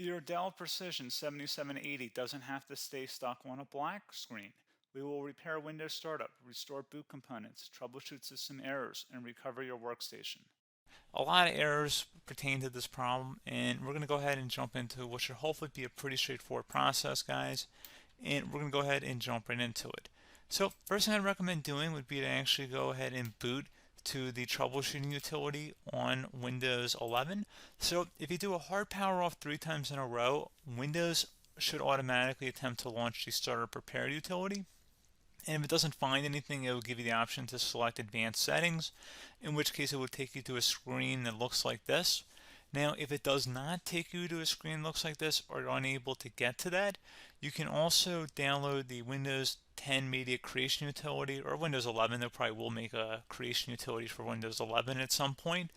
Your Dell Precision 7780 doesn't have to stay stuck on a black screen. We will repair Windows startup, restore boot components, troubleshoot system errors, and recover your workstation. A lot of errors pertain to this problem, and we're going to go ahead and jump into what should hopefully be a pretty straightforward process, guys. And we're going to go ahead and jump right into it. So first thing I'd recommend doing would be to actually go ahead and boot to the troubleshooting utility on Windows 11. So if you do a hard power off 3 times in a row, Windows should automatically attempt to launch the startup repair utility. And if it doesn't find anything, it will give you the option to select advanced settings, in which case it will take you to a screen that looks like this. Now, if it does not take you to a screen that looks like this, or you're unable to get to that, you can also download the Windows 10 Media Creation Utility, or Windows 11. They probably will make a creation utility for Windows 11 at some point.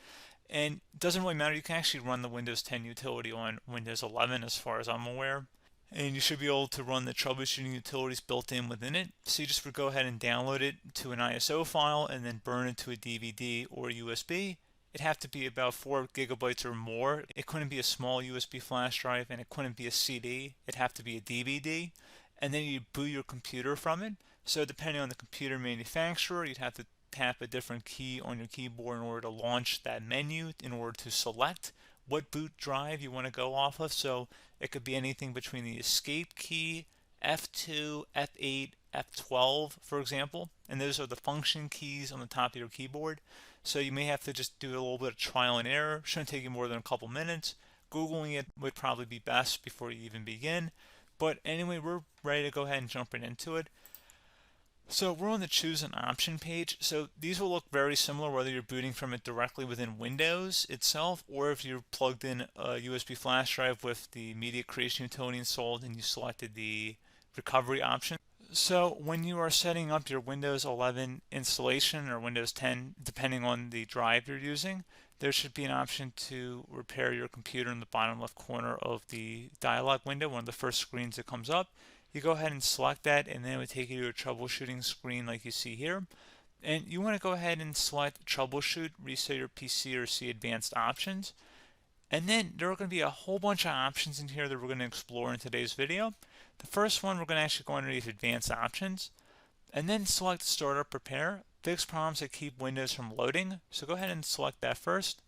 And it doesn't really matter. You can actually run the Windows 10 utility on Windows 11 as far as I'm aware. And you should be able to run the troubleshooting utilities built in within it. So you just would go ahead and download it to an ISO file and then burn it to a DVD or USB. It'd have to be about 4 gigabytes or more. It couldn't be a small USB flash drive, and it couldn't be a CD. It'd have to be a DVD. And then you boot your computer from it. So depending on the computer manufacturer, you'd have to tap a different key on your keyboard in order to launch that menu, in order to select what boot drive you want to go off of. So it could be anything between the escape key, F2, F8, F12, for example, and those are the function keys on the top of your keyboard. So you may have to just do a little bit of trial and error. Shouldn't take you more than a couple minutes. Googling it would probably be best before you even begin. But anyway, we're ready to go ahead and jump right into it. So we're on the choose an option page. So these will look very similar whether you're booting from it directly within Windows itself, or if you're plugged in a USB flash drive with the media creation utility installed and you selected the recovery option. So when you are setting up your Windows 11 installation or Windows 10, depending on the drive you're using, there should be an option to repair your computer in the bottom left corner of the dialog window, one of the first screens that comes up. You go ahead and select that, and then it would take you to a troubleshooting screen like you see here. And you want to go ahead and select troubleshoot, reset your PC, or see advanced options. And then there are going to be a whole bunch of options in here that we're going to explore in today's video. The first one, we're going to actually go underneath advanced options and then select startup repair, fix problems that keep Windows from loading. So go ahead and select that first.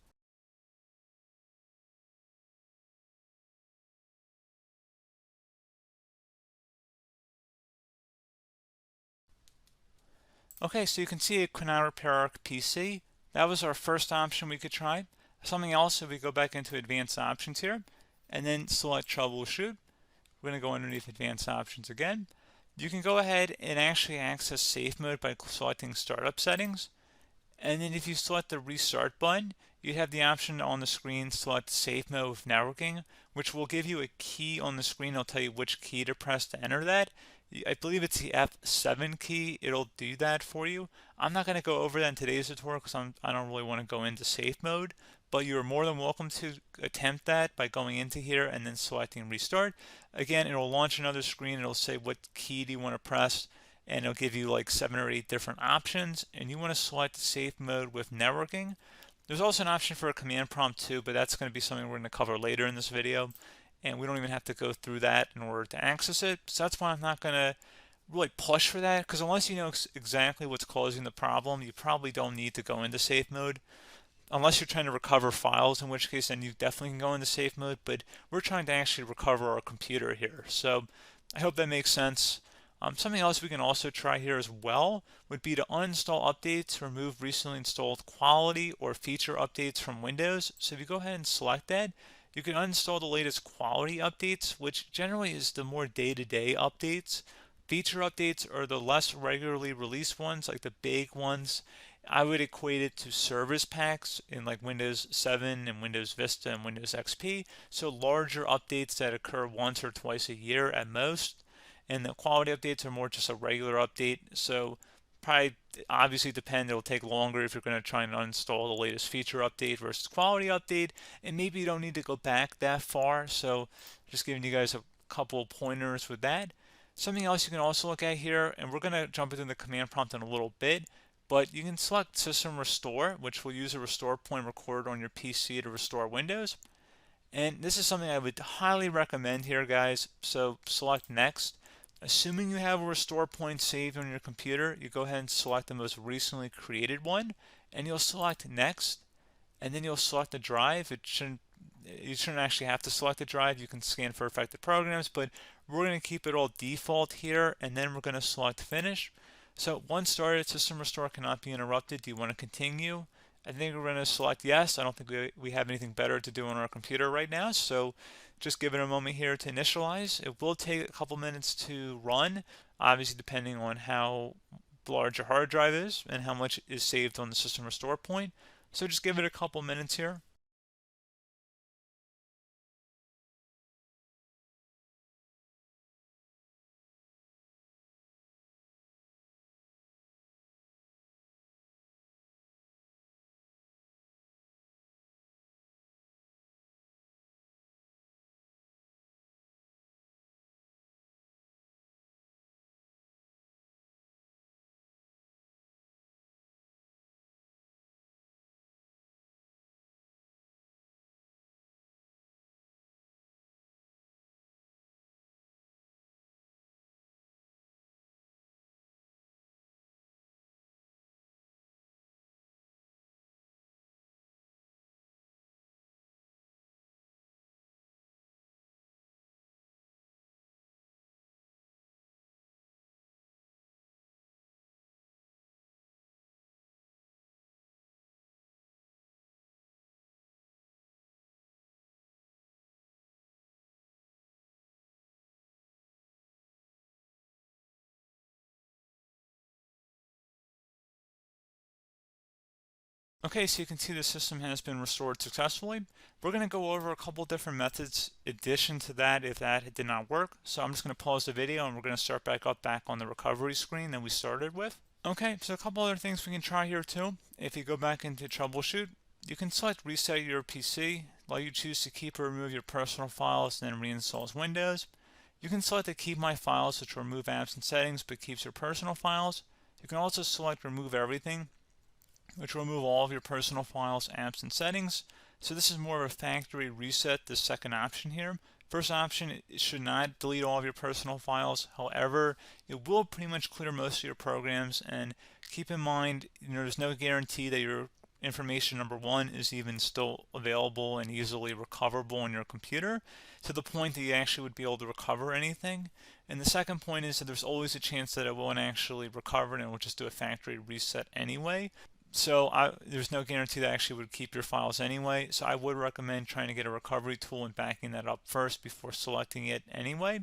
Okay, so you can see it could now repair our PC. That was our first option we could try. Something else, if we go back into advanced options here and then select troubleshoot, we're going to go underneath advanced options again. You can go ahead and actually access safe mode by selecting startup settings. And then if you select the restart button, you have the option on the screen select safe mode with networking, which will give you a key on the screen. It'll tell you which key to press to enter that. I believe it's the F7 key. It'll do that for you. I'm not going to go over that in today's tutorial because I don't really want to go into safe mode, but you're more than welcome to attempt that by going into here and then selecting restart. Again, it'll launch another screen. It'll say what key do you want to press, and it'll give you like 7 or 8 different options, and you want to select safe mode with networking. There's also an option for a command prompt too, but that's going to be something we're going to cover later in this video, and we don't even have to go through that in order to access it. So that's why I'm not going to really push for that, because unless you know exactly what's causing the problem, you probably don't need to go into safe mode. Unless you're trying to recover files, in which case then you definitely can go into safe mode, but we're trying to actually recover our computer here. So I hope that makes sense. Something else we can also try here as well would be to uninstall updates, remove recently installed quality or feature updates from Windows. So if you go ahead and select that, you can uninstall the latest quality updates, which generally is the more day-to-day updates. Feature updates are the less regularly released ones, like the big ones. I would equate it to service packs in like Windows 7 and Windows Vista and Windows XP. So larger updates that occur once or twice a year at most. And the quality updates are more just a regular update. So probably obviously depend, it'll take longer if you're going to try and uninstall the latest feature update versus quality update. And maybe you don't need to go back that far. So just giving you guys a couple of pointers with that. Something else you can also look at here, and we're going to jump into the command prompt in a little bit, but you can select System Restore, which will use a restore point recorded on your PC to restore Windows. And this is something I would highly recommend here, guys. So select next. Assuming you have a restore point saved on your computer, you go ahead and select the most recently created one, and you'll select next, and then you'll select the drive. You shouldn't actually have to select the drive. You can scan for affected programs, but we're going to keep it all default here, and then we're going to select finish. So once started, system restore cannot be interrupted. Do you want to continue? I think we're going to select yes. I don't think we have anything better to do on our computer right now, so just give it a moment here to initialize. It will take a couple minutes to run, obviously depending on how large your hard drive is and how much is saved on the system restore point. So just give it a couple minutes here. Okay, so you can see the system has been restored successfully. We're going to go over a couple different methods in addition to that if that did not work. So I'm just going to pause the video and we're going to start back on the recovery screen that we started with. Okay, so a couple other things we can try here too. If you go back into troubleshoot, you can select reset your PC, let you choose to keep or remove your personal files and then reinstalls Windows. You can select to keep my files, which will remove apps and settings but keeps your personal files. You can also select remove everything, which will remove all of your personal files, apps, and settings. So this is more of a factory reset, the second option here. First option, it should not delete all of your personal files. However, it will pretty much clear most of your programs. And keep in mind, there's no guarantee that your information, number one, is even still available and easily recoverable on your computer to the point that you actually would be able to recover anything. And the second point is that there's always a chance that it won't actually recover and it will just do a factory reset anyway. So there's no guarantee that actually would keep your files anyway. So I would recommend trying to get a recovery tool and backing that up first before selecting it anyway.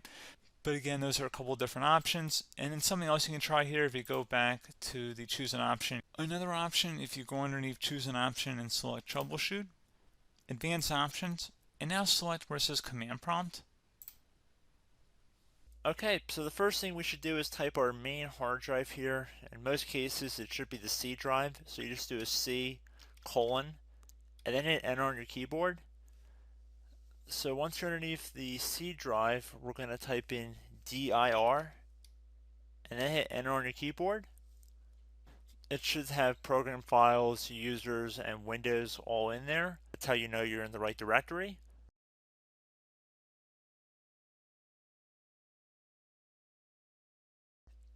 But again, those are a couple different options. And then something else you can try here if you go back to the choose an option. Another option, if you go underneath choose an option and select troubleshoot, advanced options, and now select where it says command prompt. Okay, so the first thing we should do is type our main hard drive here. In most cases, it should be the C drive. So you just do a C colon and then hit enter on your keyboard. So once you're underneath the C drive, we're going to type in dir and then hit enter on your keyboard. It should have program files, users, and Windows all in there. That's how you know you're in the right directory.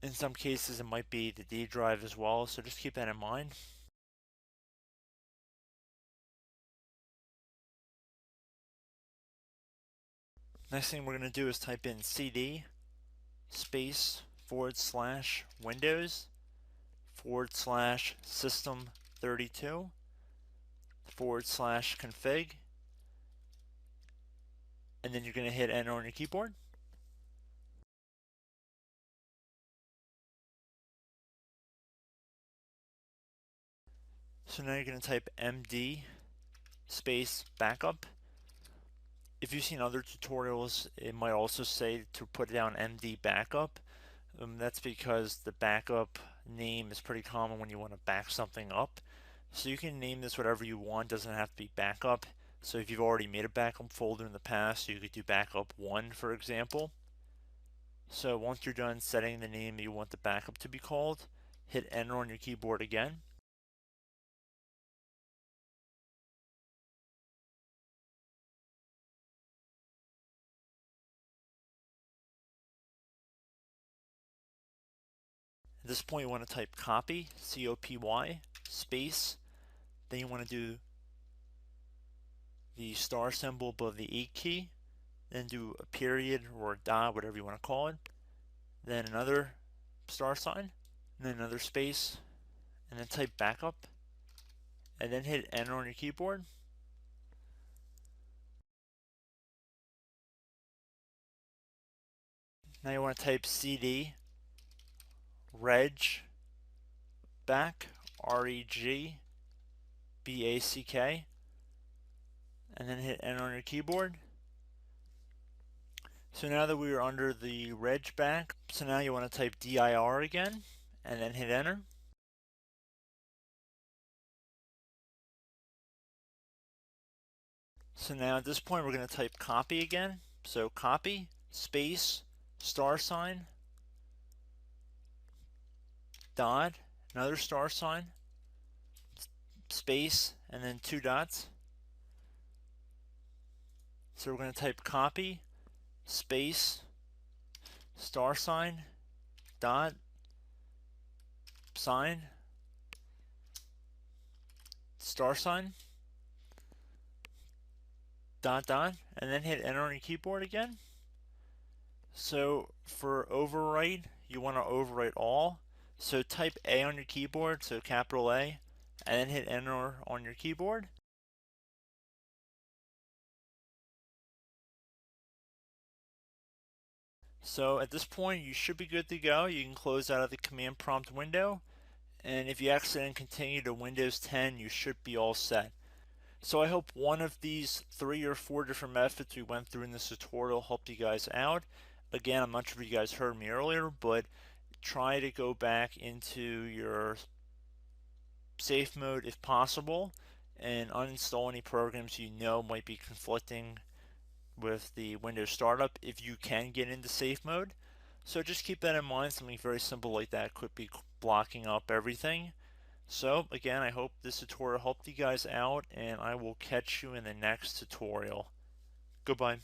In some cases, it might be the D drive as well, so just keep that in mind. Next thing we're going to do is type in cd space / Windows / system 32 / config, and then you're going to hit enter on your keyboard. So now you're going to type md space backup. If you've seen other tutorials, it might also say to put down md backup. That's because the backup name is pretty common when you want to back something up. So you can name this whatever you want, doesn't have to be backup. So if you've already made a backup folder in the past, you could do backup 1, for example. So once you're done setting the name you want the backup to be called, hit enter on your keyboard again. At this point you want to type copy, C-O-P-Y, space, then you want to do the star symbol above the 8 key, then do a period or a dot, whatever you want to call it, then another star sign, and then another space, and then type backup, and then hit enter on your keyboard. Now you want to type cd reg back, R-E-G-B-A-C-K, and then hit enter on your keyboard. So now that we are under the reg back, so now you want to type dir again, and then hit enter. So now at this point we're going to type copy again. So copy, space, star sign, dot, another star sign, space, and then 2 dots. So we're going to type copy, space, star sign, dot, sign, star sign, dot, dot, and then hit enter on your keyboard again. So for overwrite, you want to overwrite all. So type A on your keyboard, so capital A, and then hit enter on your keyboard. So at this point you should be good to go. You can close out of the command prompt window, and if you accidentally continue to Windows 10 you should be all set. So I hope one of these 3 or 4 different methods we went through in this tutorial helped you guys out. Again, I'm not sure if you guys heard me earlier, but try to go back into your safe mode if possible and uninstall any programs you know might be conflicting with the Windows startup if you can get into safe mode. So just keep that in mind. Something very simple like that could be blocking up everything. So again, I hope this tutorial helped you guys out, and I will catch you in the next tutorial. Goodbye.